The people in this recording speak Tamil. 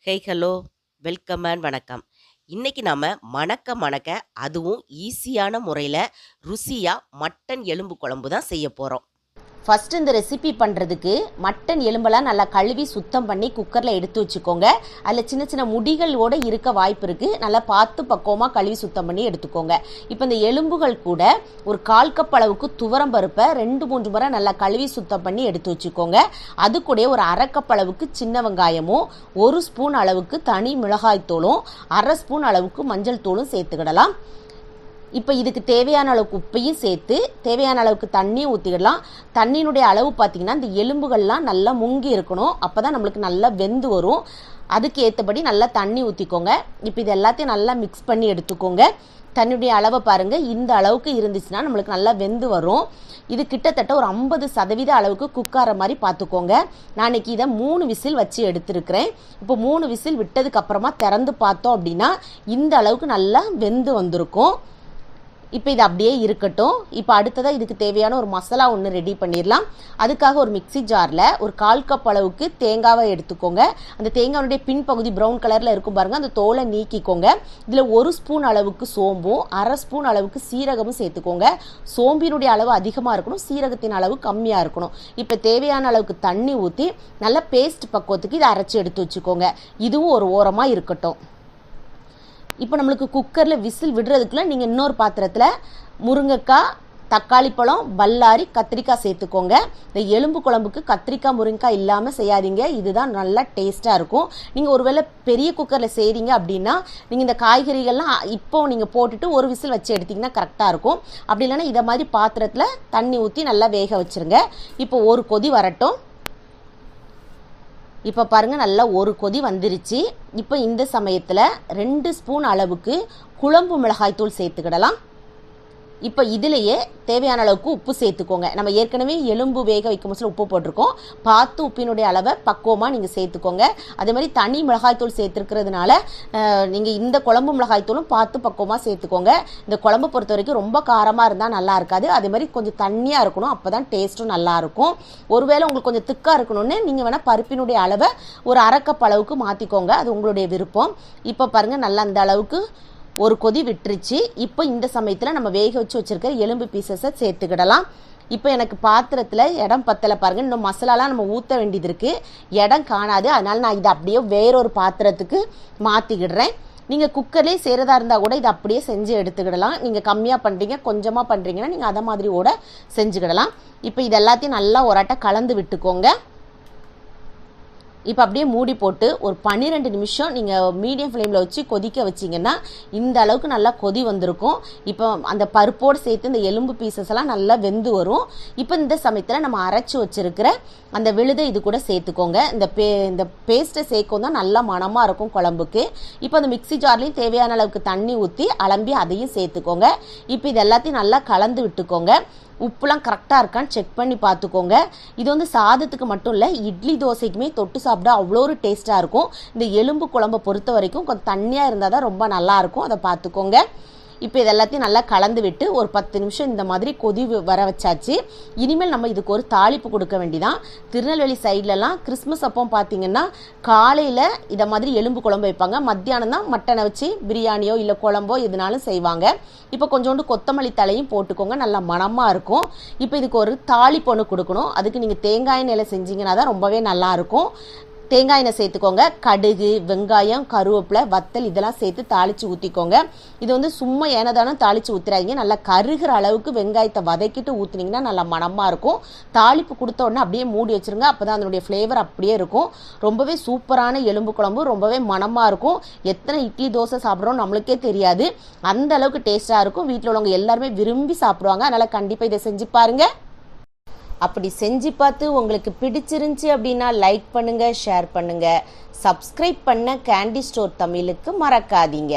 ஹலோ, வெல்கம் அண்ட் வணக்கம். இன்னைக்கு நாம மணக்க மணக்க அதுவும் ஈஸியான முறையில் ருசியாக மட்டன் எலும்பு குழம்பு தான் செய்ய போகிறோம். ஃபஸ்ட்டு இந்த ரெசிபி பண்ணுறதுக்கு மட்டன் எலும்பெல்லாம் நல்லா கழுவி சுத்தம் பண்ணி குக்கரில் எடுத்து வச்சுக்கோங்க. அதில் சின்ன சின்ன முடிகளோடு இருக்க வாய்ப்பு இருக்குது. நல்லா பார்த்து பக்குவமாக கழுவி சுத்தம் பண்ணி எடுத்துக்கோங்க. இப்போ இந்த எலும்புகள் கூட ஒரு 1/4 கப் அளவுக்கு துவரம் பருப்பை 2-3 முறை நல்லா கழுவி சுத்தம் பண்ணி எடுத்து வச்சுக்கோங்க. அது கூட ஒரு 1/2 கப் அளவுக்கு சின்ன வெங்காயமும் 1 ஸ்பூன் அளவுக்கு தனி மிளகாய் தூளும் 1/2 ஸ்பூன் அளவுக்கு மஞ்சள் தூளும் சேர்த்துக்கிடலாம். இப்போ இதுக்கு தேவையான அளவுக்கு உப்பையும் சேர்த்து தேவையான அளவுக்கு தண்ணியும் ஊற்றிக்கிடலாம். தண்ணியினுடைய அளவு பார்த்திங்கன்னா இந்த எலும்புகள்லாம் நல்லா முங்கி இருக்கணும். அப்போ தான் நம்மளுக்கு நல்லா வெந்து வரும். அதுக்கு ஏற்றபடி நல்லா தண்ணி ஊற்றிக்கோங்க. இப்போ இது எல்லாத்தையும் நல்லா மிக்ஸ் பண்ணி எடுத்துக்கோங்க. தண்ணியுடைய அளவை பாருங்கள், இந்த அளவுக்கு இருந்துச்சுன்னா நம்மளுக்கு நல்லா வெந்து வரும். இது கிட்டத்தட்ட ஒரு 50% அளவுக்கு குக்கார மாதிரி பார்த்துக்கோங்க. நான் இன்னைக்கு இதை 3 விசில் வச்சு எடுத்துருக்கிறேன். இப்போ 3 விசில் விட்டதுக்கு அப்புறமா திறந்து பார்த்தோம் அப்படின்னா இந்த அளவுக்கு நல்லா வெந்து வந்திருக்கும். இப்போ இது அப்படியே இருக்கட்டும். இப்போ அடுத்ததாக இதுக்கு தேவையான ஒரு மசாலா ஒன்று ரெடி பண்ணிடலாம். அதுக்காக ஒரு மிக்சி ஜாரில் ஒரு 1/4 கப் அளவுக்கு தேங்காவை எடுத்துக்கோங்க. அந்த தேங்காவுடைய பின்பகுதி ப்ரௌன் கலரில் இருக்கும் பாருங்கள், அந்த தோலை நீக்கிக்கோங்க. இதில் 1 ஸ்பூன் அளவுக்கு சோம்பும் 1/2 ஸ்பூன் அளவுக்கு சீரகமும் சேர்த்துக்கோங்க. சோம்பினுடைய அளவு அதிகமாக இருக்கணும், சீரகத்தின் அளவு கம்மியாக இருக்கணும். இப்போ தேவையான அளவுக்கு தண்ணி ஊற்றி நல்லா பேஸ்ட் பக்குவத்துக்கு இதை அரைச்சி எடுத்து வச்சுக்கோங்க. இதுவும் ஒரு ஓரமாக இருக்கட்டும். இப்போ நம்மளுக்கு குக்கரில் விசில் விடுறதுக்குள்ள நீங்கள் இன்னொரு பாத்திரத்தில் முருங்கைக்காய், தக்காளி பழம், பல்லாரி, கத்திரிக்காய் சேர்த்துக்கோங்க. இந்த எலும்பு குழம்புக்கு கத்திரிக்காய் முருங்கைக்காய் இல்லாமல் செய்யாதீங்க. இதுதான் நல்லா டேஸ்ட்டாக இருக்கும். நீங்கள் ஒருவேளை பெரிய குக்கரில் செய்கிறீங்க அப்படின்னா நீங்கள் இந்த காய்கறிகள்லாம் இப்போ நீங்கள் போட்டுட்டு ஒரு விசில் வச்சு எடுத்திங்கன்னா கரெக்டாக இருக்கும். அப்படி இல்லைன்னா இதை மாதிரி பாத்திரத்தில் தண்ணி ஊற்றி நல்லா வேக வச்சுருங்க. இப்போ ஒரு கொதி வரட்டும். இப்போ பாருங்கள், நல்லா ஒரு கொதி வந்துருச்சு. இப்போ இந்த சமயத்தில் 2 ஸ்பூன் அளவுக்கு குழம்பு மிளகாய் தூள் சேர்த்துக்கிடலாம். இப்போ இதிலேயே தேவையான அளவுக்கு உப்பு சேர்த்துக்கோங்க. நம்ம ஏற்கனவே எலும்பு வேக வைக்கும் போது உப்பு போட்டிருக்கோம். பார்த்து உப்பினுடைய அளவை பக்குவமாக நீங்கள் சேர்த்துக்கோங்க. அதே மாதிரி தனி மிளகாய்த்தூள் சேர்த்துருக்கிறதுனால நீங்கள் இந்த குழம்பு மிளகாய்த்தூளும் பார்த்து பக்குவமாக சேர்த்துக்கோங்க. இந்த குழம்பு பொறுத்த வரைக்கும் ரொம்ப காரமாக இருந்தால் நல்லா இருக்காது. அதே மாதிரி கொஞ்சம் தண்ணியாக இருக்கணும், அப்போ தான் டேஸ்ட்டும் நல்லாயிருக்கும். ஒருவேளை உங்களுக்கு கொஞ்சம் திக்காக இருக்கணும்னு நீங்கள் வேணால் பருப்பினுடைய அளவை ஒரு 1/2 கப் அளவுக்கு மாற்றிக்கோங்க. அது உங்களுடைய விருப்பம். இப்போ பாருங்கள், நல்லா அந்த அளவுக்கு ஒரு கொதி விட்டுருச்சு. இப்போ இந்த சமயத்தில் நம்ம வேக வச்சு வச்சுருக்கிற எலும்பு பீசஸை சேர்த்துக்கிடலாம். இப்போ எனக்கு பாத்திரத்தில் இடம் பத்தலை பாருங்கள். இன்னும் மசாலாலாம் நம்ம ஊற்ற வேண்டியது இருக்குது, இடம் காணாது. அதனால் நான் இதை அப்படியே வேறொரு பாத்திரத்துக்கு மாற்றிக்கிடுறேன். நீங்கள் குக்கர்லேயே செய்கிறதா இருந்தால் கூட இதை அப்படியே செஞ்சு எடுத்துக்கிடலாம். நீங்கள் கம்மியாக பண்ணுறீங்க, கொஞ்சமாக பண்ணுறீங்கன்னா நீங்கள் அதை மாதிரி கூட செஞ்சுக்கிடலாம். இப்போ இது எல்லாத்தையும் நல்லா ஒரு அட்டை கலந்து விட்டுக்கோங்க. இப்போ அப்படியே மூடி போட்டு ஒரு 12 நிமிஷம் நீங்கள் மீடியம் ஃப்ளேமில் வச்சு கொதிக்க வச்சிங்கன்னா இந்த அளவுக்கு நல்லா கொதி வந்திருக்கும். இப்போ அந்த பருப்போடு சேர்த்து இந்த எலும்பு பீசஸ் எல்லாம் நல்லா வெந்து வரும். இப்போ இந்த சமயத்தில் நம்ம அரைச்சி வச்சிருக்கிற அந்த விழுதை இது கூட சேர்த்துக்கோங்க. இந்த பேஸ்ட்டை சேர்க்கும் தான் நல்லா மணமாக இருக்கும் குழம்புக்கு. இப்போ அந்த மிக்சி ஜார்லேயும் தேவையான அளவுக்கு தண்ணி ஊற்றி அலம்பி அதையும் சேர்த்துக்கோங்க. இப்போ இது எல்லாத்தையும் நல்லா கலந்து விட்டுக்கோங்க. உப்புலாம் கரெக்டாக இருக்கான்னு செக் பண்ணி பார்த்துக்கோங்க. இது வந்து சாதத்துக்கு மட்டும் இல்லை, இட்லி தோசைக்குமே தொட்டு சாப்பிட அவ்வளோ ஒரு டேஸ்ட்டாக இருக்கும். இந்த எலும்பு குழம்பை பொறுத்த வரைக்கும் கொஞ்சம் தண்ணியாக இருந்தால் தான் ரொம்ப நல்லாயிருக்கும். அதை பார்த்துக்கோங்க. இப்போ இது எல்லாத்தையும் நல்லா கலந்து விட்டு ஒரு 10 நிமிஷம் இந்த மாதிரி கொதி வர வச்சாச்சு. இனிமேல் நம்ம இதுக்கு ஒரு தாளிப்பு கொடுக்க வேண்டிதான். திருநெல்வேலி சைட்லலாம் கிறிஸ்மஸ் அப்போ பார்த்தீங்கன்னா காலையில் இதை மாதிரி எலும்பு குழம்பு வைப்பாங்க. மத்தியானம் தான் மட்டனை வச்சு பிரியாணியோ இல்லை குழம்போ எதுனாலும் செய்வாங்க. இப்போ கொஞ்சோண்டு கொத்தமல்லி தலையும் போட்டுக்கோங்க, நல்லா மணமாக இருக்கும். இப்போ இதுக்கு ஒரு தாளிப்பு ஒன்று கொடுக்கணும். அதுக்கு நீங்கள் தேங்காய் எண்ணெயில் செஞ்சீங்கன்னா தான் ரொம்பவே நல்லாயிருக்கும். தேங்காய் எண்ணெய் சேர்த்துக்கோங்க. கடுகு, வெங்காயம், கருவேப்பிலை, வத்தல் இதெல்லாம் சேர்த்து தாளித்து ஊற்றிக்கோங்க. இது வந்து சும்மா ஏனதானே தாளித்து ஊற்றுறாதீங்க. நல்லா கருகிற அளவுக்கு வெங்காயத்தை வதக்கிட்டு ஊற்றுனீங்கன்னா நல்லா மணமாக இருக்கும். தாளிப்பு கொடுத்த உடனே அப்படியே மூடி வச்சுருங்க. அப்போ தான் அதனுடைய ஃப்ளேவர் அப்படியே இருக்கும். ரொம்பவே சூப்பரான எலும்பு குழம்பு, ரொம்பவே மணமாக இருக்கும். எத்தனை இட்லி தோசை சாப்பிட்றோம் நம்மளுக்கே தெரியாது, அந்த அளவுக்கு டேஸ்ட்டாக இருக்கும். வீட்டில் உள்ளவங்க எல்லாருமே விரும்பி சாப்பிடுவாங்க. அதனால் கண்டிப்பாக இதை செஞ்சு பாருங்கள். அப்படி செஞ்சு பார்த்து உங்களுக்கு பிடிச்சிருந்துச்சி அப்படின்னா லைக் பண்ணுங்கள், ஷேர் பண்ணுங்கள், சப்ஸ்கிரைப் பண்ண கேண்டி ஸ்டோர் தமிழுக்கு மறக்காதீங்க.